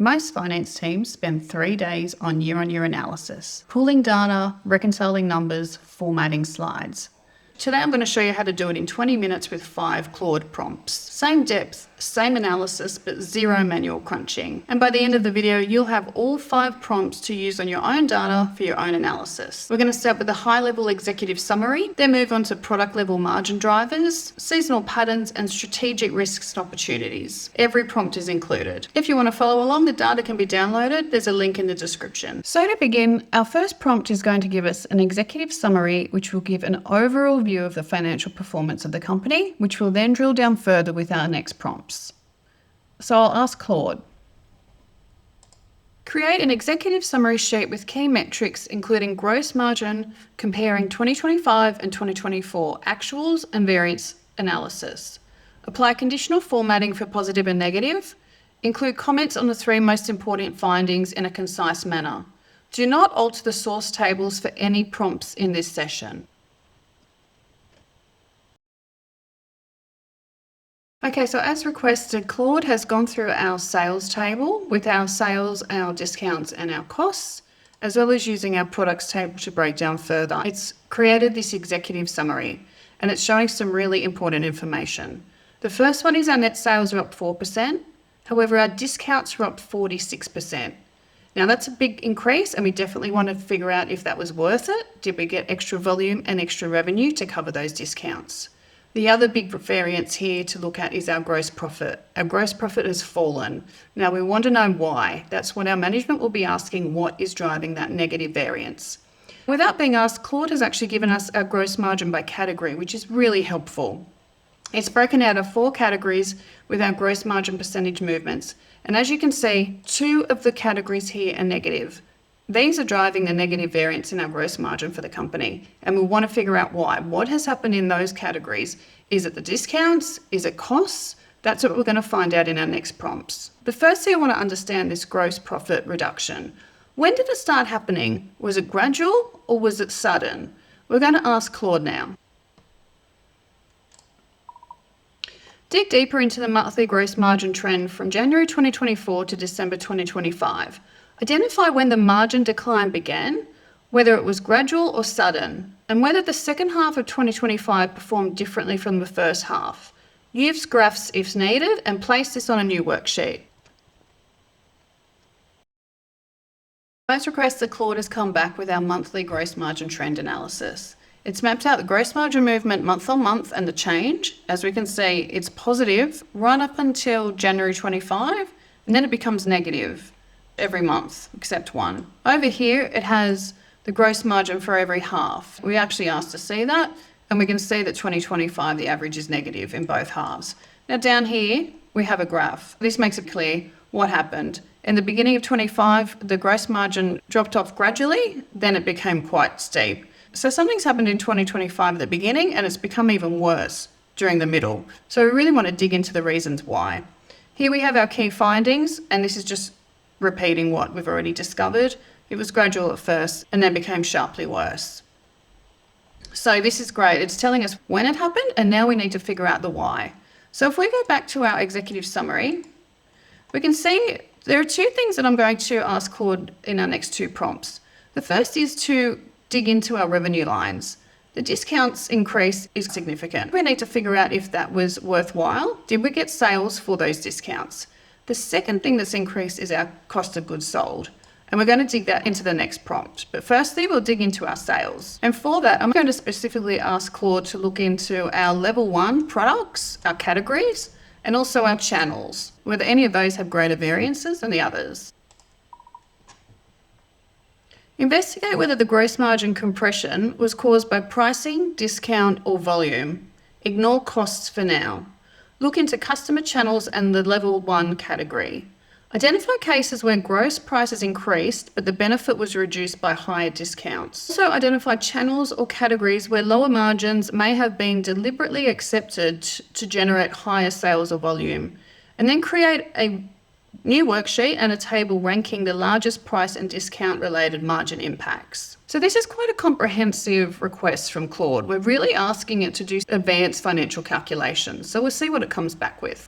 Most finance teams spend 3 days on year-on-year analysis, pulling data, reconciling numbers, formatting slides. Today I'm going to show you how to do it in 20 minutes with 5 Claude prompts. Same depth, same analysis, but zero manual crunching. And by the end of the video, you'll have all 5 prompts to use on your own data for your own analysis. We're going to start with a high-level executive summary, then move on to product-level margin drivers, seasonal patterns, and strategic risks and opportunities. Every prompt is included. If you want to follow along, the data can be downloaded. There's a link in the description. So to begin, our first prompt is going to give us an executive summary, which will give an overall view of the financial performance of the company, which will then drill down further with our next prompts. So I'll ask Claude. Create an executive summary sheet with key metrics, including gross margin, comparing 2025 and 2024 actuals and variance analysis. Apply conditional formatting for positive and negative. Include comments on the 3 most important findings in a concise manner. Do not alter the source tables for any prompts in this session. Okay, so as requested, Claude has gone through our sales table with our sales, our discounts and our costs, as well as using our products table to break down further. It's created this executive summary and it's showing some really important information. The first one is our net sales are up 4%. However, our discounts are up 46%. Now that's a big increase and we definitely want to figure out if that was worth it. Did we get extra volume and extra revenue to cover those discounts? The other big variance here to look at is our gross profit. Our gross profit has fallen. Now we want to know why. That's what our management will be asking, what is driving that negative variance. Without being asked, Claude has actually given us our gross margin by category, which is really helpful. It's broken out of 4 categories with our gross margin percentage movements. And as you can see, 2 of the categories here are negative. These are driving the negative variance in our gross margin for the company. And we want to figure out why. What has happened in those categories? Is it the discounts? Is it costs? That's what we're going to find out in our next prompts. But firstly, I want to understand this gross profit reduction. When did it start happening? Was it gradual or was it sudden? We're going to ask Claude now. Dig deeper into the monthly gross margin trend from January 2024 to December 2025. Identify when the margin decline began, whether it was gradual or sudden, and whether the second half of 2025 performed differently from the first half. Use graphs if needed and place this on a new worksheet. As requested, Claude has come back with our monthly gross margin trend analysis. It's mapped out the gross margin movement month on month and the change. As we can see, it's positive right up until January 25, and then it becomes negative every month except one. Over here, it has the gross margin for every half. We actually asked to see that, and we can see that 2025, the average is negative in both halves. Now down here, we have a graph. This makes it clear what happened. In the beginning of 25, the gross margin dropped off gradually, then it became quite steep. So something's happened in 2025 at the beginning, and it's become even worse during the middle. So we really want to dig into the reasons why. Here we have our key findings, and this is just repeating what we've already discovered. It was gradual at first and then became sharply worse. So this is great. It's telling us when it happened and now we need to figure out the why. So if we go back to our executive summary, we can see there are 2 things that I'm going to ask Claude in our next 2 prompts. The first is to dig into our revenue lines. The discounts increase is significant. We need to figure out if that was worthwhile. Did we get sales for those discounts? The second thing that's increased is our cost of goods sold. And we're going to dig that into the next prompt. But firstly, we'll dig into our sales. And for that, I'm going to specifically ask Claude to look into our level 1 products, our categories, and also our channels, whether any of those have greater variances than the others. Investigate whether the gross margin compression was caused by pricing, discount, or volume. Ignore costs for now. Look into customer channels and the level 1 category. Identify cases where gross prices increased, but the benefit was reduced by higher discounts. Also identify channels or categories where lower margins may have been deliberately accepted to generate higher sales or volume. And then create a new worksheet and a table ranking the largest price and discount related margin impacts. So this is quite a comprehensive request from Claude. We're really asking it to do advanced financial calculations. So we'll see what it comes back with.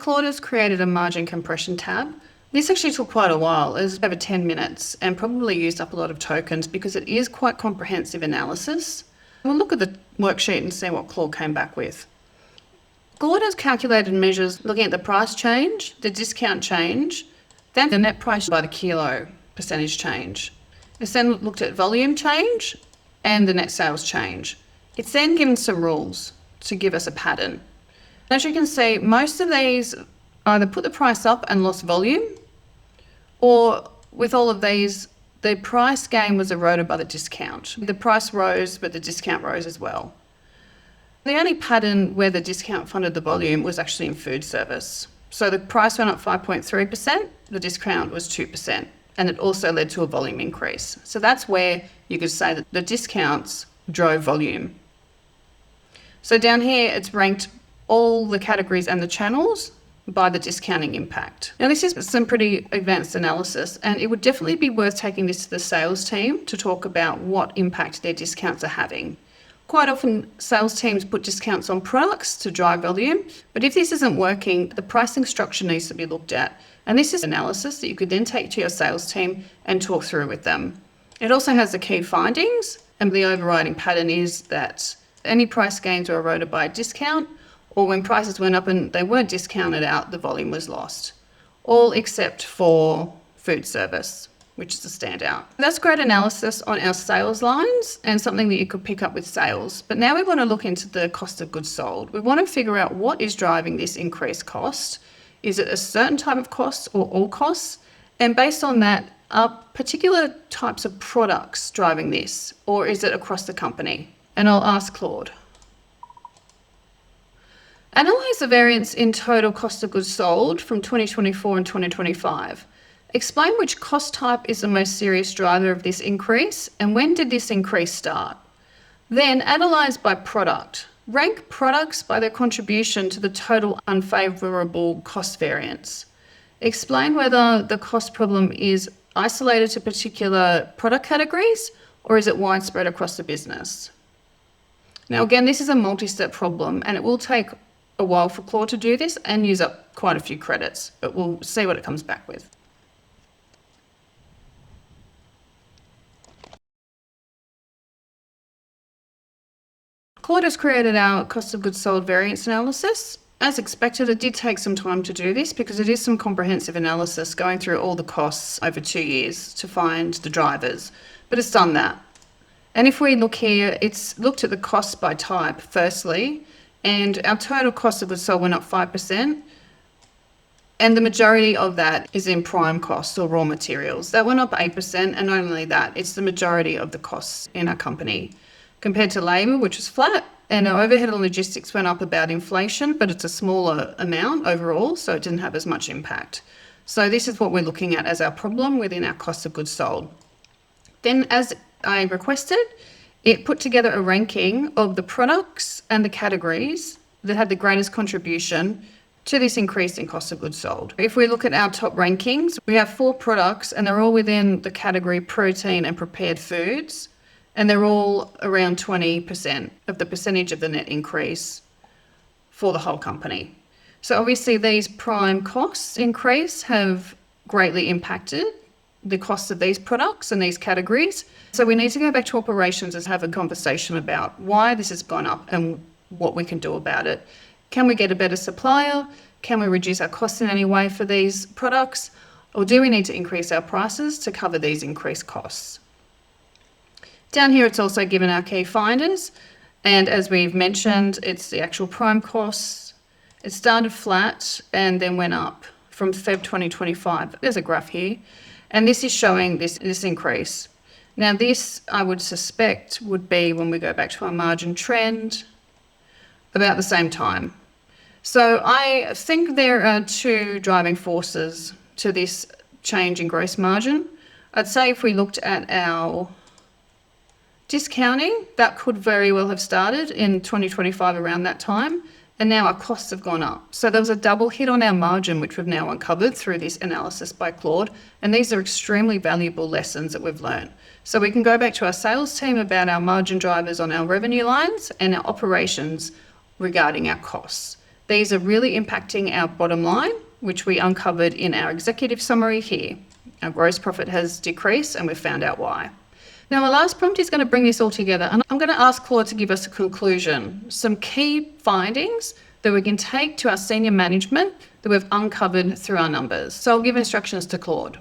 Claude has created a margin compression tab. This actually took quite a while. It was over 10 minutes and probably used up a lot of tokens because it is quite comprehensive analysis. We'll look at the worksheet and see what Claude came back with. Claude has calculated measures looking at the price change, the discount change, then the net price by the kilo percentage change. It's then looked at volume change and the net sales change. It's then given some rules to give us a pattern. As you can see, most of these either put the price up and lost volume, or with all of these, the price gain was eroded by the discount. The price rose, but the discount rose as well. The only pattern where the discount funded the volume was actually in food service. So the price went up 5.3%, the discount was 2%, and it also led to a volume increase. So that's where you could say that the discounts drove volume. So down here, it's ranked all the categories and the channels by the discounting impact. Now, this is some pretty advanced analysis, and it would definitely be worth taking this to the sales team to talk about what impact their discounts are having. Quite often, sales teams put discounts on products to drive volume, but if this isn't working, the pricing structure needs to be looked at. And this is analysis that you could then take to your sales team and talk through with them. It also has the key findings, and the overriding pattern is that any price gains were eroded by a discount, or when prices went up and they weren't discounted out, the volume was lost. All except for food service, which is a standout. That's great analysis on our sales lines and something that you could pick up with sales. But now we want to look into the cost of goods sold. We want to figure out what is driving this increased cost. Is it a certain type of cost or all costs? And based on that, are particular types of products driving this, or is it across the company? And I'll ask Claude. Analyse the variance in total cost of goods sold from 2024 and 2025. Explain which cost type is the most serious driver of this increase and when did this increase start. Then analyse by product. Rank products by their contribution to the total unfavourable cost variance. Explain whether the cost problem is isolated to particular product categories or is it widespread across the business. Now again, this is a multi-step problem and it will take a while for Claude to do this and use up quite a few credits, but we'll see what it comes back with. Claude has created our cost of goods sold variance analysis. As expected, it did take some time to do this because it is some comprehensive analysis going through all the costs over 2 years to find the drivers, but it's done that. And if we look here, it's looked at the costs by type firstly, and our total cost of goods sold went up 5%. And the majority of that is in prime costs or raw materials. That went up 8%, and not only that, it's the majority of the costs in our company. Compared to labour, which was flat, and our overhead and logistics went up about inflation, but it's a smaller amount overall, so it didn't have as much impact. So this is what we're looking at as our problem within our cost of goods sold. Then, as I requested, it put together a ranking of the products and the categories that had the greatest contribution to this increase in cost of goods sold. If we look at our top rankings, we have 4 products and they're all within the category protein and prepared foods, and they're all around 20% of the percentage of the net increase for the whole company. So obviously these prime costs increase have greatly impacted the costs of these products and these categories. So we need to go back to operations and have a conversation about why this has gone up and what we can do about it. Can we get a better supplier? Can we reduce our costs in any way for these products? Or do we need to increase our prices to cover these increased costs? Down here, it's also given our key finders. And as we've mentioned, it's the actual prime costs. It started flat and then went up from Feb 2025. There's a graph here. And this is showing this increase. Now this, I would suspect, would be when we go back to our margin trend about the same time. So I think there are 2 driving forces to this change in gross margin. I'd say if we looked at our discounting, that could very well have started in 2025 around that time. And now our costs have gone up. So there was a double hit on our margin, which we've now uncovered through this analysis by Claude. And these are extremely valuable lessons that we've learned. So we can go back to our sales team about our margin drivers on our revenue lines and our operations regarding our costs. These are really impacting our bottom line, which we uncovered in our executive summary here. Our gross profit has decreased and we've found out why. Now, the last prompt is going to bring this all together, and I'm going to ask Claude to give us a conclusion, some key findings that we can take to our senior management that we've uncovered through our numbers. So I'll give instructions to Claude.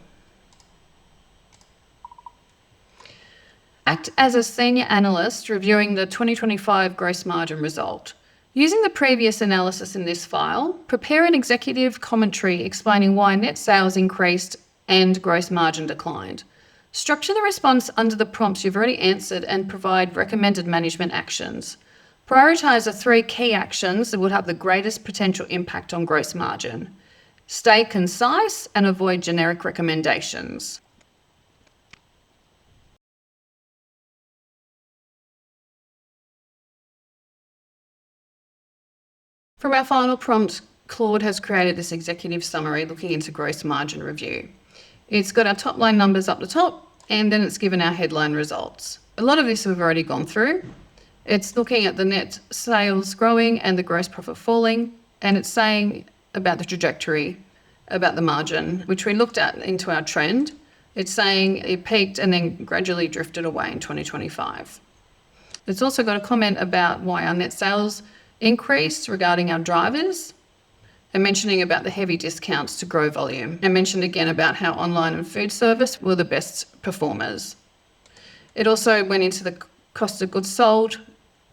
Act as a senior analyst reviewing the 2025 gross margin result. Using the previous analysis in this file, prepare an executive commentary explaining why net sales increased and gross margin declined. Structure the response under the prompts you've already answered and provide recommended management actions. Prioritise the 3 key actions that would have the greatest potential impact on gross margin. Stay concise and avoid generic recommendations. For our final prompt, Claude has created this executive summary looking into gross margin review. It's got our top line numbers up the top, and then it's given our headline results. A lot of this we've already gone through. It's looking at the net sales growing and the gross profit falling, and it's saying about the trajectory, about the margin, which we looked at into our trend. It's saying it peaked and then gradually drifted away in 2025. It's also got a comment about why our net sales increased regarding our drivers, and mentioning about the heavy discounts to grow volume, and mentioned again about how online and food service were the best performers. It also went into the cost of goods sold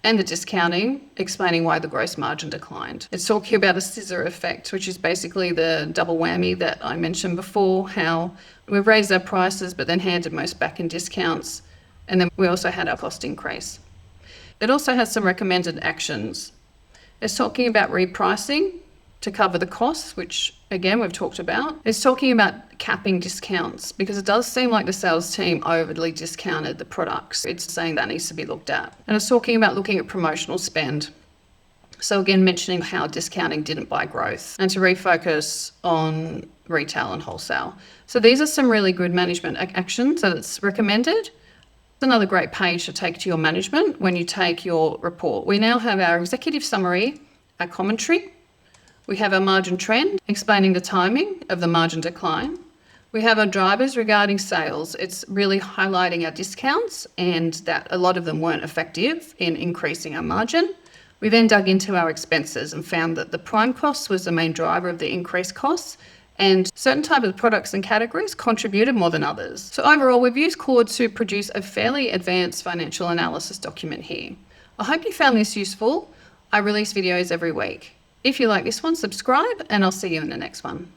and the discounting, explaining why the gross margin declined. It's talking about a scissor effect, which is basically the double whammy that I mentioned before, how we've raised our prices but then handed most back in discounts, and then we also had our cost increase. It also has some recommended actions. It's talking about repricing to cover the costs, which again we've talked about. It's talking about capping discounts because it does seem like the sales team overly discounted the products. It's saying that needs to be looked at. And it's talking about looking at promotional spend. So again, mentioning how discounting didn't buy growth and to refocus on retail and wholesale. So these are some really good management actions that it's recommended. It's another great page to take to your management when you take your report. We now have our executive summary, our commentary. We have our margin trend, explaining the timing of the margin decline. We have our drivers regarding sales. It's really highlighting our discounts and that a lot of them weren't effective in increasing our margin. We then dug into our expenses and found that the prime cost was the main driver of the increased costs, and certain types of products and categories contributed more than others. So overall, we've used Claude to produce a fairly advanced financial analysis document here. I hope you found this useful. I release videos every week. If you like this one, subscribe, and I'll see you in the next one.